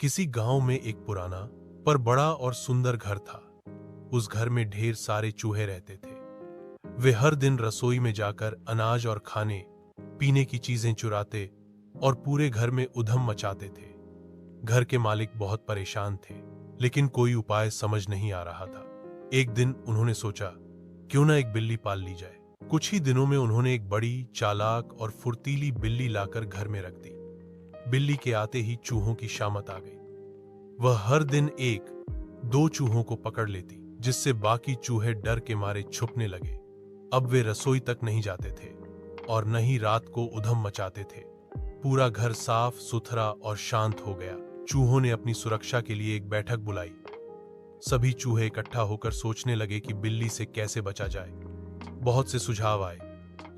किसी गांव में एक पुराना पर बड़ा और सुंदर घर था। उस घर में ढेर सारे चूहे रहते थे। वे हर दिन रसोई में जाकर अनाज और खाने पीने की चीजें चुराते और पूरे घर में उधम मचाते थे। घर के मालिक बहुत परेशान थे, लेकिन कोई उपाय समझ नहीं आ रहा था। एक दिन उन्होंने सोचा, क्यों ना एक बिल्ली पाल ली जाए। कुछ ही दिनों में उन्होंने एक बड़ी, चालाक और फुर्तीली बिल्ली लाकर घर में रख दी। बिल्ली के आते ही चूहों की शामत आ गई। वह हर दिन एक दो चूहों को पकड़ लेती, जिससे बाकी चूहे डर के मारे छुपने लगे। अब वे रसोई तक नहीं जाते थे और न ही रात को उधम मचाते थे। पूरा घर साफ सुथरा और शांत हो गया। चूहों ने अपनी सुरक्षा के लिए एक बैठक बुलाई। सभी चूहे इकट्ठा होकर सोचने लगे कि बिल्ली से कैसे बचा जाए। बहुत से सुझाव आए,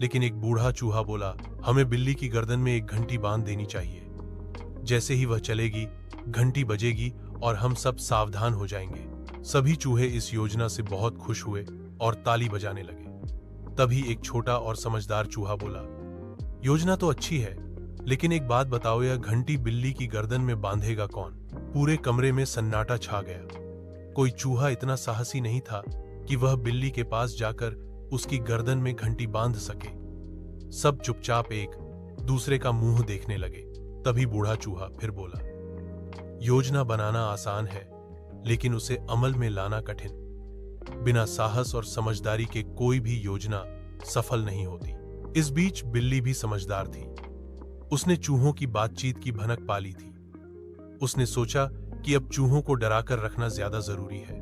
लेकिन एक बूढ़ा चूहा बोला, हमें बिल्ली की गर्दन में एक घंटी बांध देनी चाहिए। जैसे ही वह चलेगी, घंटी बजेगी और हम सब सावधान हो जाएंगे। सभी चूहे इस योजना से बहुत खुश हुए और ताली बजाने लगे। तभी एक छोटा और समझदार चूहा बोला, योजना तो अच्छी है, लेकिन एक बात बताओ, यह घंटी बिल्ली की गर्दन में बांधेगा कौन? पूरे कमरे में सन्नाटा छा गया। कोई चूहा इतना साहसी नहीं था कि वह बिल्ली के पास जाकर उसकी गर्दन में घंटी बांध सके। सब चुपचाप एक दूसरे का मुंह देखने लगे। तभी बूढ़ा चूहा फिर बोला, योजना बनाना आसान है, लेकिन उसे अमल में लाना कठिन। बिना साहस और समझदारी के कोई भी योजना सफल नहीं होती। इस बीच बिल्ली भी समझदार थी। उसने चूहों की बातचीत की भनक पा ली थी। उसने सोचा कि अब चूहों को डराकर रखना ज्यादा जरूरी है।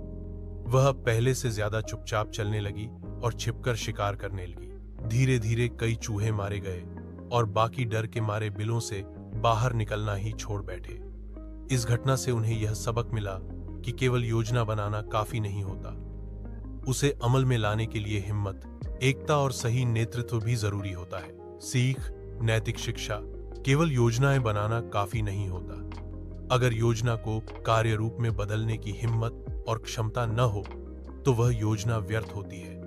वह पहले से ज्यादा चुपचाप चलने लगी और छिपकर शिकार करने लगी। धीरे धीरे कई चूहे मारे गए और बाकी डर के मारे बिलों से बाहर निकलना ही छोड़ बैठे। इस घटना से उन्हें यह सबक मिला कि केवल योजना बनाना काफी नहीं होता, उसे अमल में लाने के लिए हिम्मत, एकता और सही नेतृत्व भी जरूरी होता है। सीख, नैतिक शिक्षा, केवल योजनाएं बनाना काफी नहीं होता। अगर योजना को कार्य रूप में बदलने की हिम्मत और क्षमता न हो, तो वह योजना व्यर्थ होती है।